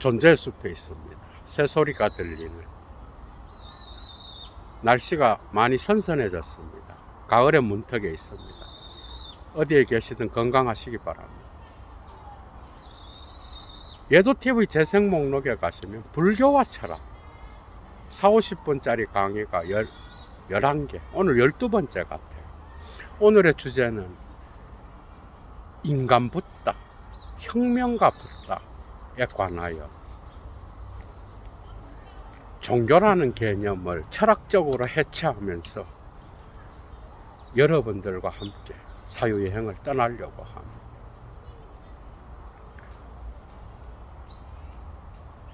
존재의 숲에 있습니다. 새소리가 들리는. 날씨가 많이 선선해졌습니다. 가을의 문턱에 있습니다. 어디에 계시든 건강하시기 바랍니다. 예도TV 재생 목록에 가시면 불교와 철학 40-50분짜리 강의가 11개, 오늘 12번째 같아요. 오늘의 주제는 인간 붓다, 혁명가 붓다에 관하여 종교라는 개념을 철학적으로 해체하면서 여러분들과 함께 사유여행을 떠나려고 합니다.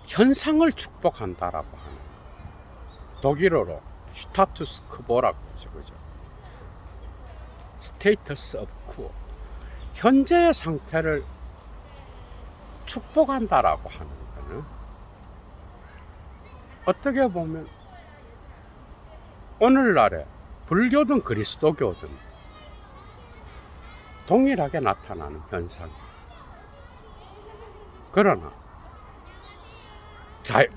현상을 축복한다라고 하는, 독일어로 슈타투스 쿼라고 하죠. 그죠? 스테이터스 오브 쿼, 현재의 상태를 축복한다라고 하는 거는 어떻게 보면 오늘날에 불교든 그리스도교든 동일하게 나타나는 현상이에요. 그러나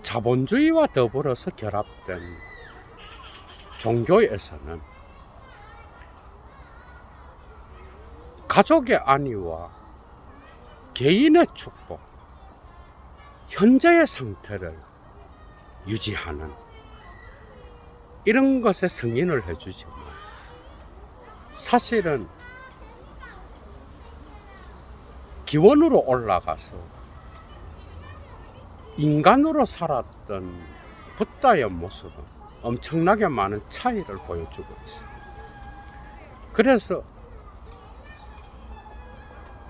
자본주의와 더불어서 결합된 종교에서는 가족의 안위와 개인의 축복, 현재의 상태를 유지하는 이런 것에 승인을 해주지만, 사실은 기원으로 올라가서 인간으로 살았던 붓다의 모습은 엄청나게 많은 차이를 보여주고 있습니다. 그래서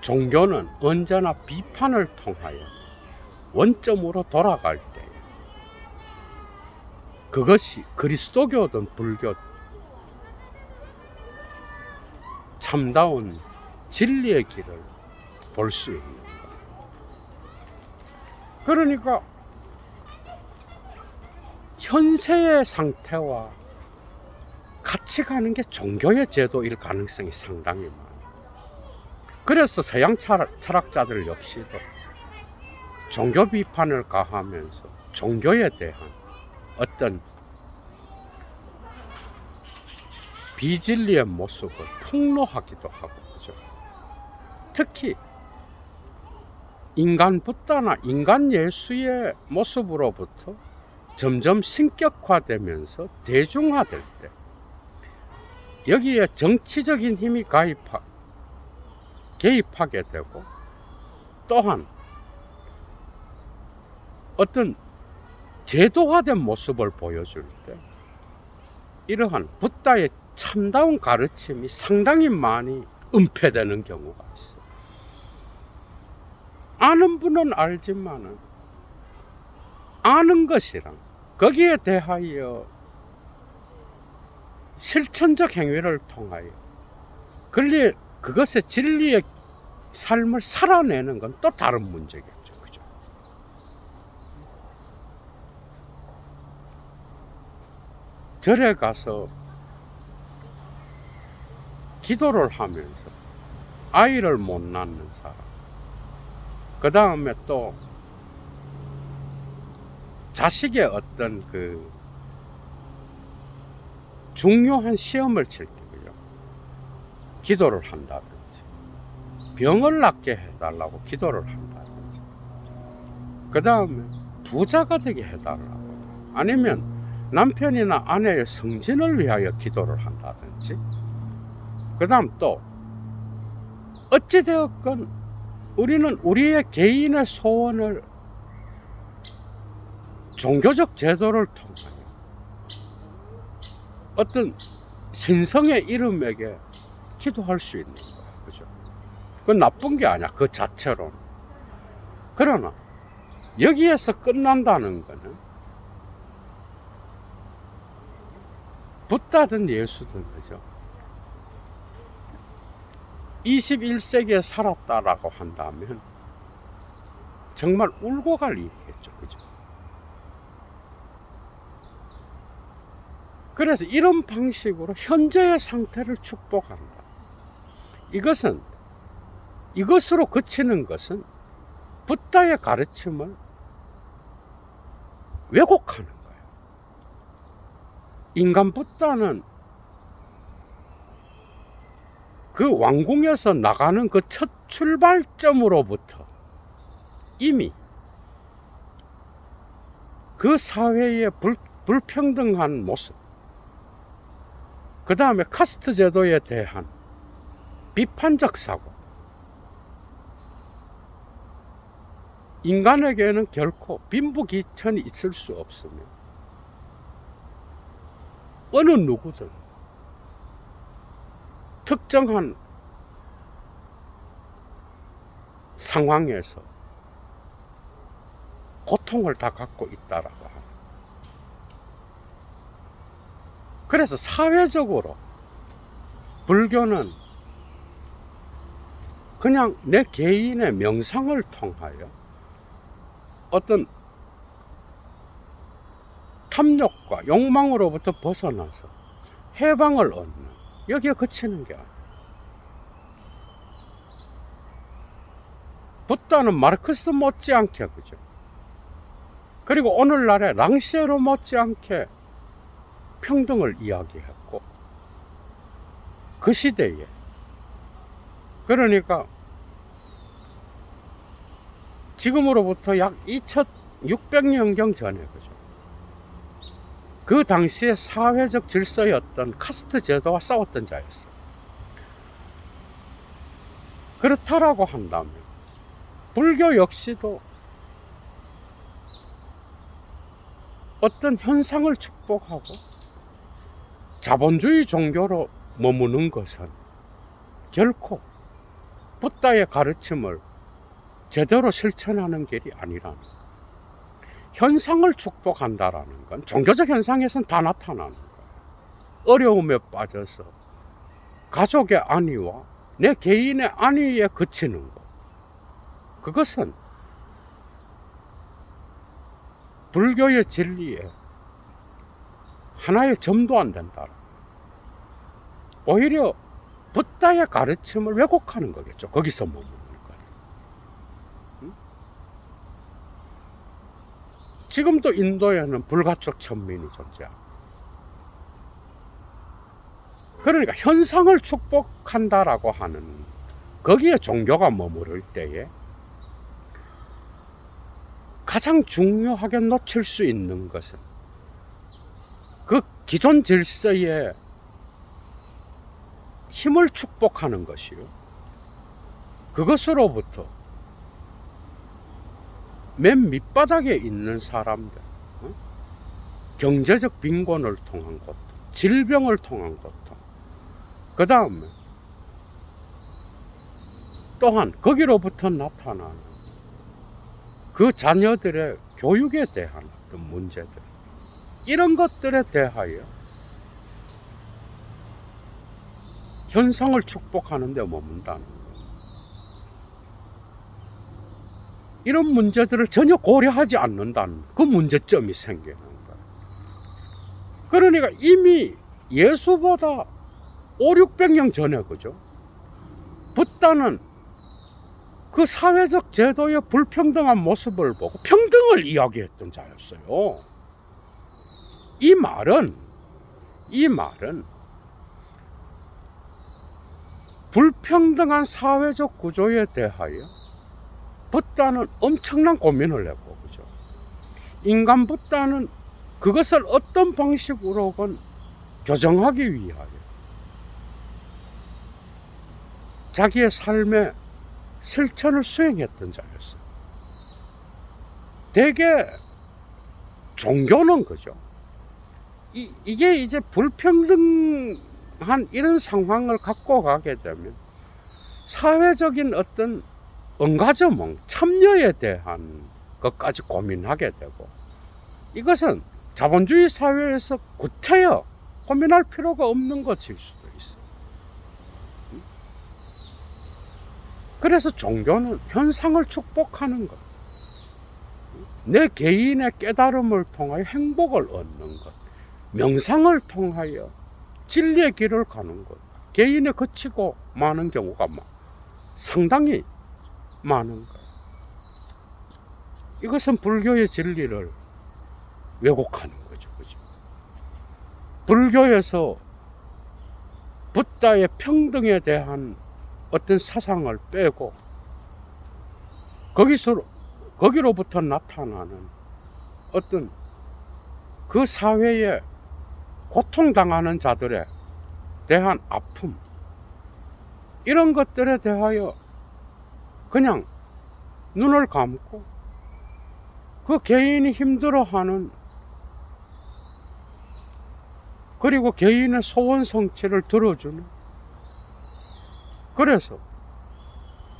종교는 언제나 비판을 통하여 원점으로 돌아갈 때, 그것이 그리스도교든 불교든 참다운 진리의 길을 볼 수 있는 것. 그러니까 현세의 상태와 같이 가는 게 종교의 제도일 가능성이 상당히 많아요. 그래서 서양 철학자들 역시도 종교 비판을 가하면서 종교에 대한 어떤 비진리의 모습을 폭로하기도 하고, 그죠? 특히 인간 붓다나 인간 예수의 모습으로부터 점점 신격화되면서 대중화될 때, 여기에 정치적인 힘이 개입하게 되고, 또한 어떤 제도화된 모습을 보여줄 때 이러한 붓다의 참다운 가르침이 상당히 많이 은폐되는 경우가 있어요. 아는 분은 알지만은 아는 것이랑 거기에 대하여 실천적 행위를 통하여 그것의 진리의 삶을 살아내는 건 또 다른 문제겠죠. 그죠? 절에 가서 기도를 하면서 아이를 못 낳는 사람, 그 다음에 또 자식의 어떤 그 중요한 시험을 칠 때, 그죠? 기도를 한다든지, 병을 낫게 해달라고 기도를 한다든지, 그 다음에 부자가 되게 해달라고, 아니면 남편이나 아내의 승진을 위하여 기도를 한다든지, 그 다음 또 어찌되었건 우리는 우리의 개인의 소원을 종교적 제도를 통하여 어떤 신성의 이름에게 기도할 수 있는 거야. 그죠? 그건 나쁜 게 아니야, 그 자체로. 그러나 여기에서 끝난다는 거는 붓다든 예수든, 그죠? 21세기에 살았다라고 한다면 정말 울고 갈 일이겠죠. 그죠? 그래서 이런 방식으로 현재의 상태를 축복한다. 이것으로 그치는 것은 붓다의 가르침을 왜곡하는 거예요. 인간 붓다는 그 왕궁에서 나가는 그 첫 출발점으로부터 이미 그 사회의 불평등한 모습, 그 다음에 카스트 제도에 대한 비판적 사고, 인간에게는 결코 빈부귀천이 있을 수 없으며 어느 누구든 특정한 상황에서 고통을 다 갖고 있다라고 합니다. 그래서 사회적으로 불교는 그냥 내 개인의 명상을 통하여 어떤 탐욕과 욕망으로부터 벗어나서 해방을 얻는, 여기에 그치는 게 아니에요. 붓다는 마르크스 못지않게, 그죠? 그리고 오늘날의 랑시에로 못지않게 평등을 이야기했고, 그 시대에, 그러니까 지금으로부터 약 2600년경 전에, 그죠? 그 당시의 사회적 질서였던 카스트 제도와 싸웠던 자였어요. 그렇다라고 한다면 불교 역시도 어떤 현상을 축복하고 자본주의 종교로 머무는 것은 결코 붓다의 가르침을 제대로 실천하는 길이 아니라는, 현상을 축복한다라는 건 종교적 현상에선 다 나타나는 거예요. 어려움에 빠져서 가족의 안위와 내 개인의 안위에 그치는 것, 그것은 불교의 진리에 하나의 점도 안 된다. 오히려 붓다의 가르침을 왜곡하는 거겠죠. 거기서 머무는 거예요. 지금도 인도에는 불가촉 천민이 존재합니다. 그러니까 현상을 축복한다라고 하는, 거기에 종교가 머무를 때에 가장 중요하게 놓칠 수 있는 것은 그 기존 질서의 힘을 축복하는 것이요, 그것으로부터 맨 밑바닥에 있는 사람들, 경제적 빈곤을 통한 고통, 질병을 통한 고통, 그 다음에 또한 거기로부터 나타나는 그 자녀들의 교육에 대한 어떤 문제들, 이런 것들에 대하여 현상을 축복하는 데 머문다는 것, 이런 문제들을 전혀 고려하지 않는다는 그 문제점이 생기는 거예요. 그러니까 이미 예수보다 500~600년 전에, 그죠? 붓다는 그 사회적 제도의 불평등한 모습을 보고 평등을 이야기했던 자였어요. 이 말은 불평등한 사회적 구조에 대하여 붓다는 엄청난 고민을 했고, 그죠? 인간 붓다는 그것을 어떤 방식으로건 교정하기 위하여 자기의 삶의 실천을 수행했던 자였어요. 대개 종교는, 그죠? 이게 이제 불평등한 이런 상황을 갖고 가게 되면 사회적인 어떤 응가저몽, 참여에 대한 것까지 고민하게 되고, 이것은 자본주의 사회에서 구태여 고민할 필요가 없는 것일 수도 있어요. 그래서 종교는 현상을 축복하는 것, 내 개인의 깨달음을 통하여 행복을 얻는 것, 명상을 통하여 진리의 길을 가는 것, 개인에 그치고 마는 경우가 상당히 많은 거예요. 이것은 불교의 진리를 왜곡하는 거죠. 그죠? 불교에서 붓다의 평등에 대한 어떤 사상을 빼고 거기로부터 나타나는 어떤 그 사회에 고통당하는 자들에 대한 아픔, 이런 것들에 대하여 그냥 눈을 감고 그 개인이 힘들어하는, 그리고 개인의 소원 성취를 들어주는, 그래서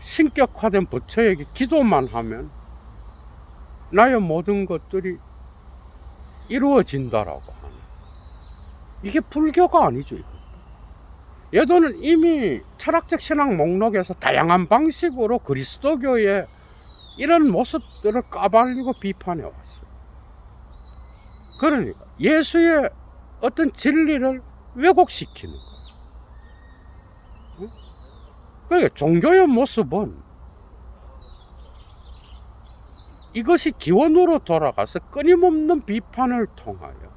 신격화된 부처에게 기도만 하면 나의 모든 것들이 이루어진다라고 하는, 이게 불교가 아니죠. 이거. 예도는 이미 철학적 신앙 목록에서 다양한 방식으로 그리스도교의 이런 모습들을 까발리고 비판해 왔어요. 그러니까 예수의 어떤 진리를 왜곡시키는 거예요. 그러니까 종교의 모습은 이것이 기원으로 돌아가서 끊임없는 비판을 통하여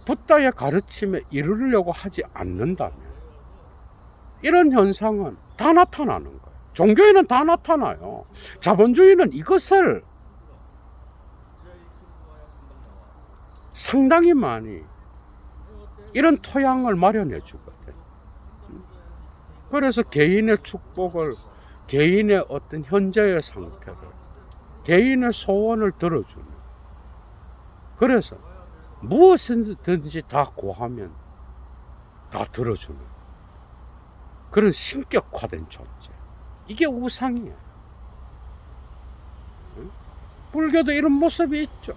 붓다의 가르침에 이르려고 하지 않는다면 이런 현상은 다 나타나는 거예요. 종교에는 다 나타나요. 자본주의는 이것을 상당히 많이 이런 토양을 마련해 주거든. 그래서 개인의 축복을, 개인의 어떤 현재의 상태를, 개인의 소원을 들어주는, 그래서 무엇이든지 다 고하면 다 들어주는 그런 신격화된 존재, 이게 우상이에요. 불교도 이런 모습이 있죠.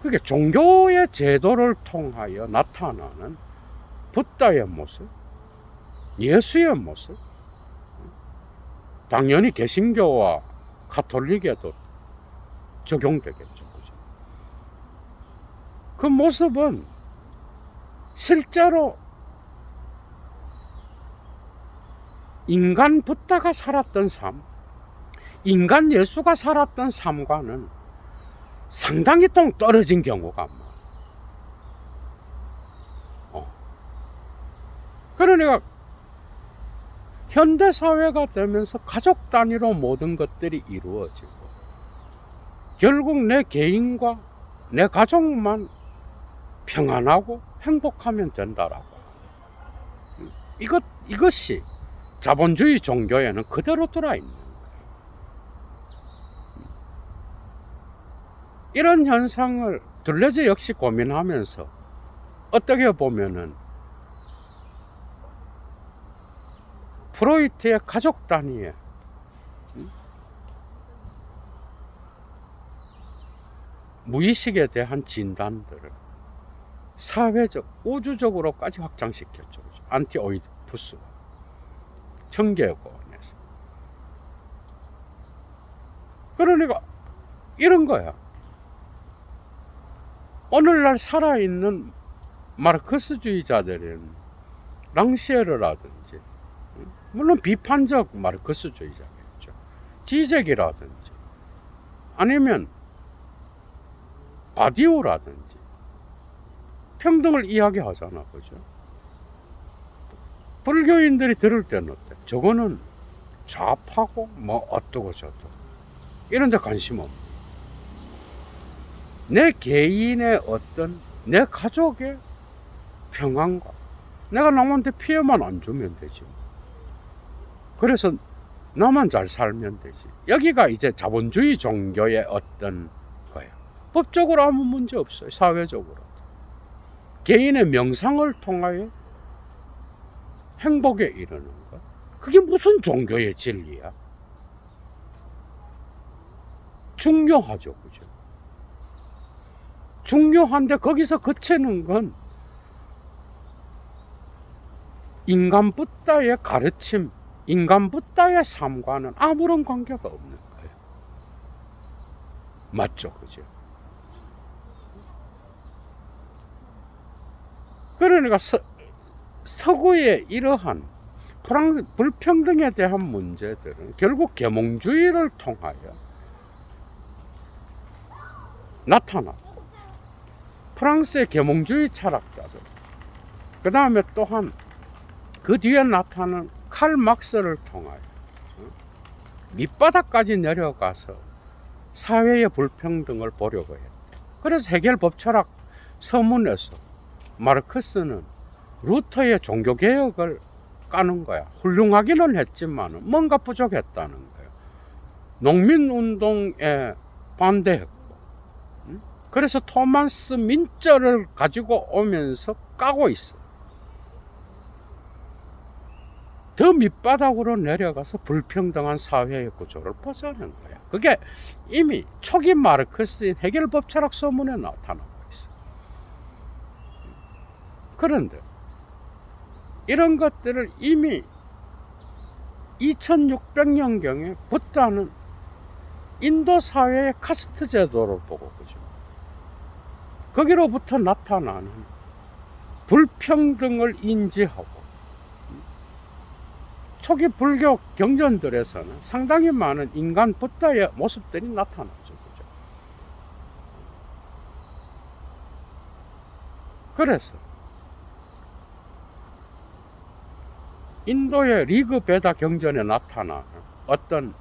그게 종교의 제도를 통하여 나타나는 붓다의 모습, 예수의 모습, 당연히 개신교와 가톨릭에도 적용되겠죠. 그 모습은 실제로 인간 붓다가 살았던 삶, 인간 예수가 살았던 삶과는 상당히 동떨어진 경우가 많아요. 그러니까 현대사회가 되면서 가족 단위로 모든 것들이 이루어지고 결국 내 개인과 내 가족만 평안하고 행복하면 된다라고. 이것이 자본주의 종교에는 그대로 들어있는 거예요. 이런 현상을 둘레즈 역시 고민하면서 어떻게 보면은 프로이트의 가족 단위의 무의식에 대한 진단들을 사회적, 우주적으로까지 확장시켰죠. 안티오이디푸스가 청계고원에서. 그러니까 이런 거야. 오늘날 살아있는 마르크스주의자들은 랑시에르라든지, 물론 비판적 마르크스주의자겠죠, 지적이라든지 아니면 바디우라든지 평등을 이야기하잖아. 그죠? 불교인들이 들을 때는 어때? 저거는 좌파고 뭐 어떠고 저떠고 이런 데 관심 없고, 내 개인의 어떤 내 가족의 평안과 내가 남한테 피해만 안 주면 되지. 그래서 나만 잘 살면 되지. 여기가 이제 자본주의 종교의 어떤 거예요. 법적으로 아무 문제 없어요. 사회적으로 개인의 명상을 통하여 행복에 이르는 것, 그게 무슨 종교의 진리야? 중요하죠. 그죠? 중요한데 거기서 그치는 건 인간 붓다의 가르침, 인간 붓다의 삶과는 아무런 관계가 없는 거예요. 맞죠? 그죠? 그러니까 서구의 이러한 불평등에 대한 문제들은 결국 계몽주의를 통하여 나타났고, 프랑스의 계몽주의 철학자들, 그 다음에 또한 그 뒤에 나타난 칼 막스를 통하여 밑바닥까지 내려가서 사회의 불평등을 보려고 했다. 그래서 해겔 법철학 서문에서 마르크스는 루터의 종교개혁을 까는 거야. 훌륭하기는 했지만 뭔가 부족했다는 거예요. 농민운동에 반대했고, 그래서 토마스 민저를 가지고 오면서 까고 있어. 더 밑바닥으로 내려가서 불평등한 사회의 구조를 보자는 거야. 그게 이미 초기 마르크스인 해겔 법철학 서문에 나타나고 있어. 그런데 이런 것들을 이미 2600년경에 부터는 인도 사회의 카스트 제도를 보고, 그죠? 거기로부터 나타나는 불평등을 인지하고, 초기 불교 경전들에서는 상당히 많은 인간 붓다의 모습들이 나타나죠. 그죠? 그래서 인도의 리그 베다 경전에 나타나는 어떤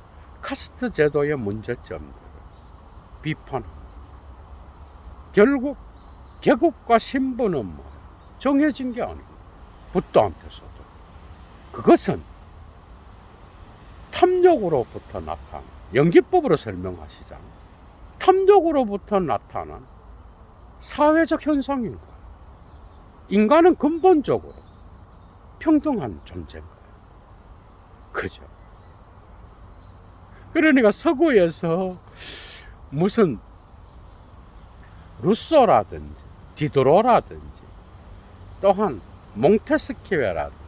카스트 제도의 문제점들을 비판합니다. 결국 계급과 신분은 정해진 게 아니고 붓다한테서도 그것은 탐욕으로부터 나타난, 연기법으로 설명하시잖아요. 탐욕으로부터 나타난 사회적 현상인 거예요. 인간은 근본적으로 평등한 존재인 거예요. 그죠? 그러니까 서구에서 무슨 루소라든지 디드로라든지 또한 몽테스키웨라든지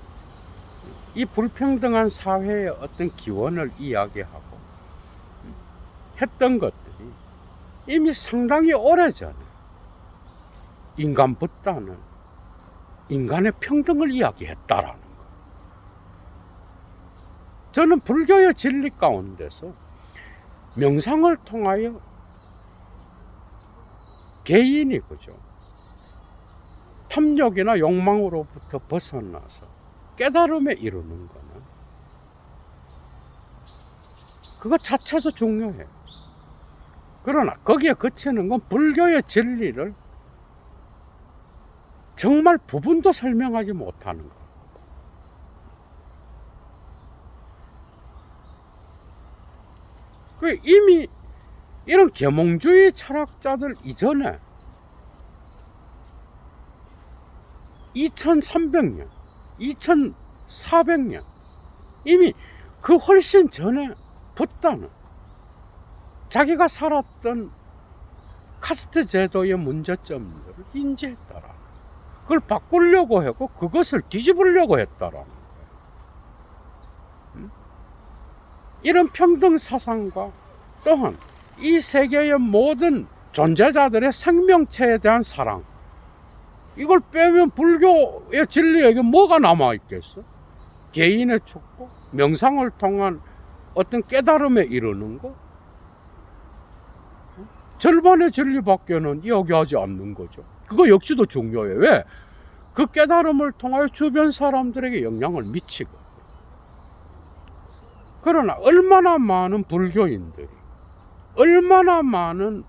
이 불평등한 사회의 어떤 기원을 이야기하고 했던 것들이 이미 상당히 오래전에 인간 붓다는 인간의 평등을 이야기했다라는 거. 저는 불교의 진리 가운데서 명상을 통하여 개인이, 그죠, 탐욕이나 욕망으로부터 벗어나서 깨달음에 이르는 거는 그것 자체도 중요해요. 그러나 거기에 그치는 건 불교의 진리를 정말 부분도 설명하지 못하는 거. 그 이미 이런 계몽주의 철학자들 이전에 2300년, 2400년 이미 그 훨씬 전에 붓다는 자기가 살았던 카스트 제도의 문제점들을 인지했더라. 그걸 바꾸려고 했고 그것을 뒤집으려고 했다라는 거예요. 이런 평등 사상과 또한 이 세계의 모든 존재자들의 생명체에 대한 사랑, 이걸 빼면 불교의 진리에게 뭐가 남아있겠어? 개인의 축복, 명상을 통한 어떤 깨달음에 이르는 거, 절반의 진리밖에는 이야기하지 않는 거죠. 그거 역시도 중요해요. 왜? 그 깨달음을 통하여 주변 사람들에게 영향을 미치고. 그러나 얼마나 많은 불교인들이, 얼마나 많은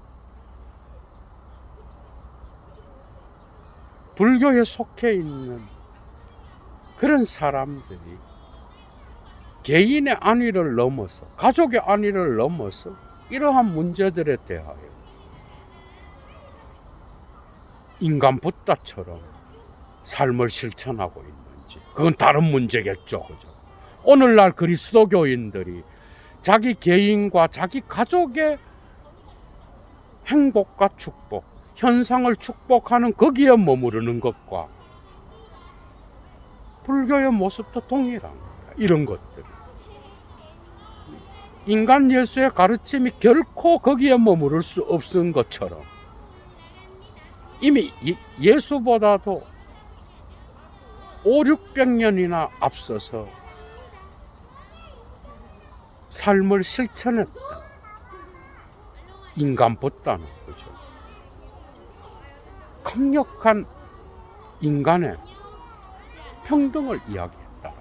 불교에 속해 있는 그런 사람들이 개인의 안위를 넘어서, 가족의 안위를 넘어서 이러한 문제들에 대하여 인간 붓다처럼 삶을 실천하고 있는지, 그건 다른 문제겠죠. 그죠? 오늘날 그리스도교인들이 자기 개인과 자기 가족의 행복과 축복, 현상을 축복하는 거기에 머무르는 것과 불교의 모습도 동일한 거야. 이런 것들. 인간 예수의 가르침이 결코 거기에 머무를 수 없은 것처럼 이미 예수보다도 500~600년이나 앞서서 삶을 실천했다. 인간 붓다는 거죠. 강력한 인간의 평등을 이야기했다.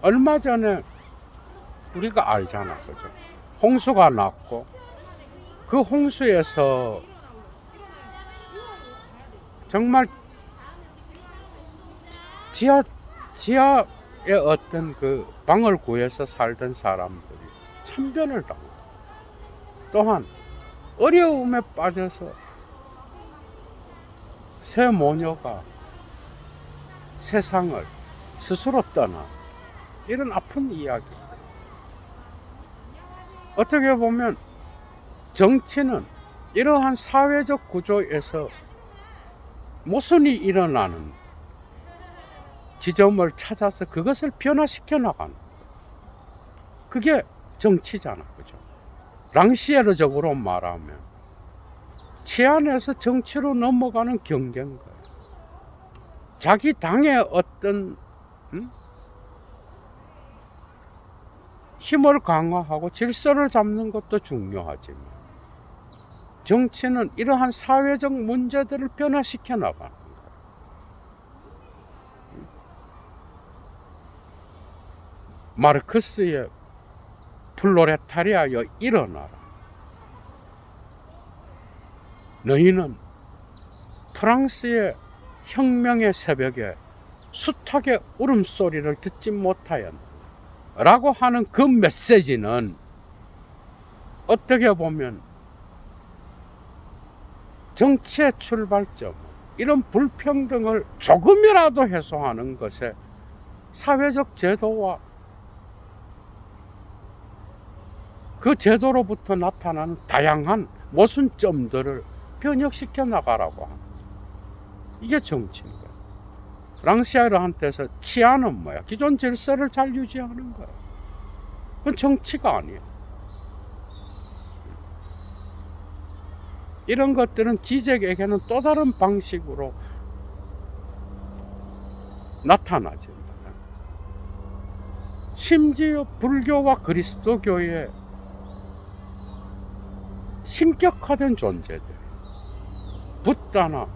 얼마 전에 우리가 알잖아, 그죠? 홍수가 났고 그 홍수에서 정말 지하에 어떤 그 방을 구해서 살던 사람들이 참변을 당하고, 또한 어려움에 빠져서 새 모녀가 세상을 스스로 떠나, 이런 아픈 이야기. 어떻게 보면 정치는 이러한 사회적 구조에서 모순이 일어나는 지점을 찾아서 그것을 변화시켜 나가는, 그게 정치잖아, 그죠? 랑시에르적으로 말하면 치안에서 정치로 넘어가는 경계인 거예요. 자기 당의 어떤 힘을 강화하고 질서를 잡는 것도 중요하지만, 정치는 이러한 사회적 문제들을 변화시켜 나가는 거예요. 마르크스의 플로레타리아여 일어나라. 너희는 프랑스의 혁명의 새벽에 숱하게 울음소리를 듣지 못하였나 라고 하는 그 메시지는 어떻게 보면 정치의 출발점, 이런 불평등을 조금이라도 해소하는 것에 사회적 제도와 그 제도로부터 나타나는 다양한 모순점들을 변혁시켜 나가라고 하는, 이게 정치인 거야. 랑시에르한테서 치안은 뭐야? 기존 질서를 잘 유지하는 거야. 그건 정치가 아니야. 이런 것들은 지적에게는 또 다른 방식으로 나타나지. 심지어 불교와 그리스도교의 신격화된 존재들, 붓다나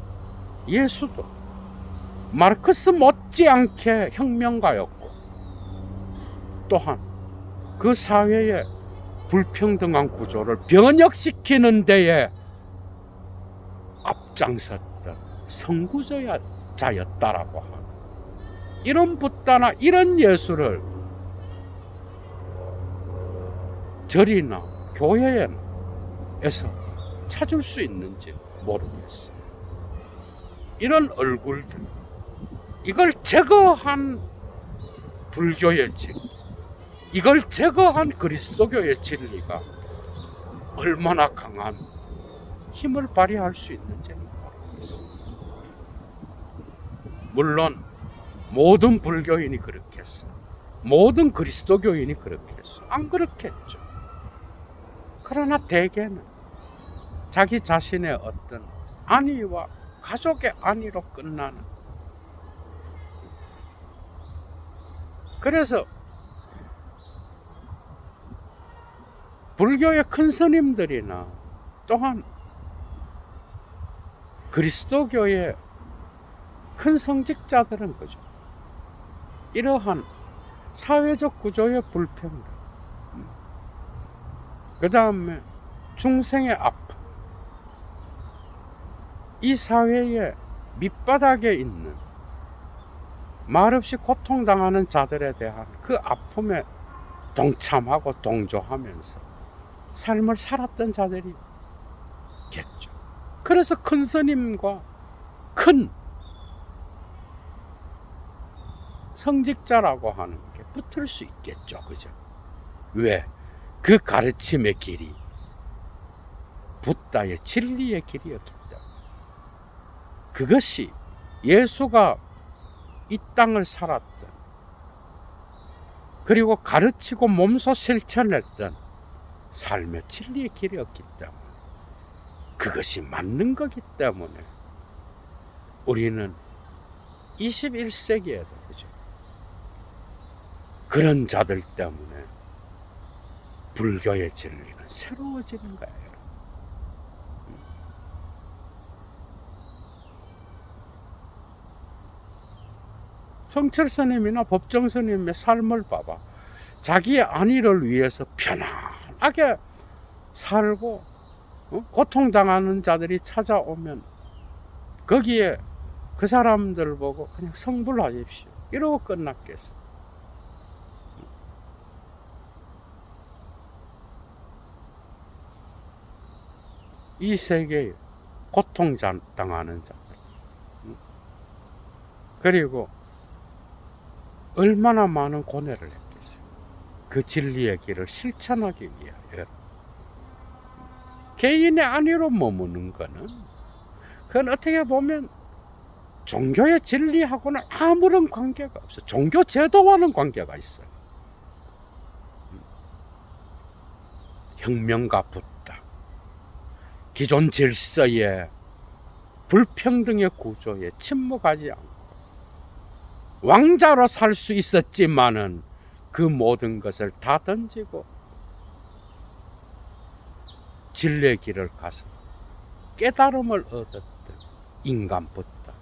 예수도 마르크스 못지않게 혁명가였고, 또한 그 사회의 불평등한 구조를 변혁시키는 데에 앞장섰던 선구자였다라고 하는, 이런 붓다나 이런 예수를 절이나 교회에서 찾을 수 있는지 모르겠어요. 이런 얼굴들, 이걸 제거한 불교의 진리, 이걸 제거한 그리스도교의 진리가 얼마나 강한 힘을 발휘할 수 있는지 모르겠어요. 물론 모든 불교인이 그렇게 했어, 모든 그리스도교인이 그렇게 했어, 안 그렇겠죠. 그러나 대개는 자기 자신의 어떤 안위와 가족의 안위로 끝나는. 그래서 불교의 큰 스님들이나 또한 그리스도교의 큰 성직자들은 그죠, 이러한 사회적 구조의 불평등, 그 다음에 중생의 아픔, 이 사회의 밑바닥에 있는 말없이 고통당하는 자들에 대한 그 아픔에 동참하고 동조하면서 삶을 살았던 자들이겠죠. 그래서 큰 스님과 큰 성직자라고 하는 게 붙을 수 있겠죠, 그죠? 왜? 그 가르침의 길이 붓다의 진리의 길이었기 때문에. 그것이 예수가 이 땅을 살았던, 그리고 가르치고 몸소 실천했던 삶의 진리의 길이었기 때문에, 그것이 맞는 거기 때문에 우리는 21세기에도 그죠, 그런 자들 때문에 불교의 진리는 새로워지는 거예요. 성철 스님이나 법정 스님의 삶을 봐봐. 자기의 안위를 위해서 편안하게 살고 고통당하는 자들이 찾아오면 거기에 그 사람들 보고 그냥 성불하십시오 이러고 끝났겠어. 이 세계에 고통당하는 자들, 그리고 얼마나 많은 고뇌를 했겠어. 그 진리의 길을 실천하기 위하여. 개인의 안위로 머무는 거는, 그건 어떻게 보면 종교의 진리하고는 아무런 관계가 없어. 종교 제도와는 관계가 있어요. 혁명가 붓다, 기존 질서에, 불평등의 구조에 침묵하지 않고 왕자로 살 수 있었지만은 그 모든 것을 다 던지고 진리의 길을 가서 깨달음을 얻었던 인간 붓다.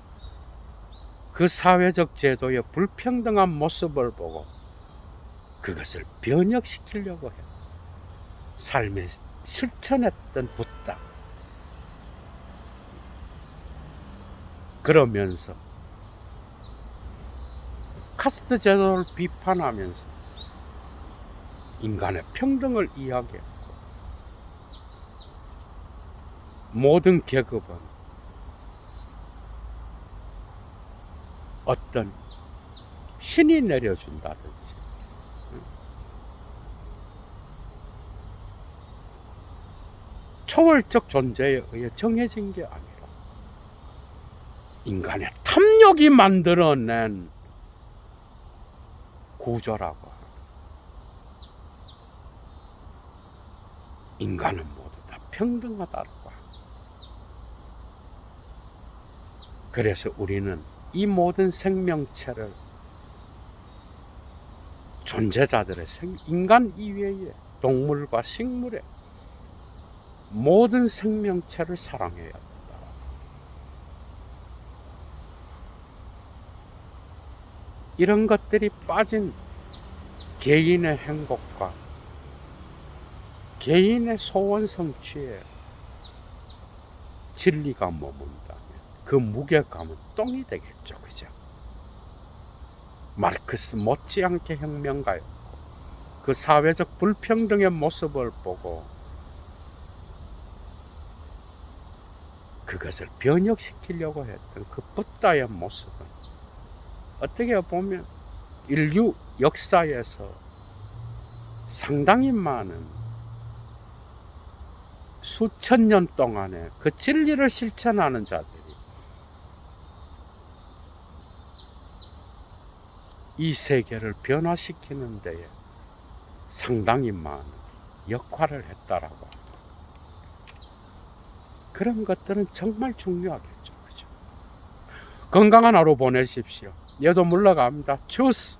그 사회적 제도의 불평등한 모습을 보고 그것을 변혁시키려고 해 삶에 실천했던 붓다. 그러면서 카스트 제도를 비판하면서 인간의 평등을 이야기했고, 모든 계급은 어떤 신이 내려준다든지 초월적 존재에 의해 정해진 게 아니라 인간의 탐욕이 만들어낸 구조라고. 인간은 모두 다 평등하다고. 그래서 우리는 이 모든 생명체를, 존재자들의 인간 이외의 동물과 식물의 모든 생명체를 사랑해야 한다. 이런 것들이 빠진 개인의 행복과 개인의 소원 성취에 진리가 머문다면 그 무게감은 똥이 되겠죠. 그죠? 마르크스 못지않게 혁명가였고, 그 사회적 불평등의 모습을 보고 그것을 변혁시키려고 했던 그 붓다의 모습은 어떻게 보면 인류 역사에서 상당히 많은 수천 년 동안에 그 진리를 실천하는 자들이 이 세계를 변화시키는 데에 상당히 많은 역할을 했다라고 합니다. 그런 것들은 정말 중요하겠죠. 그죠? 건강한 하루 보내십시오. 얘도 물러갑니다. 주스!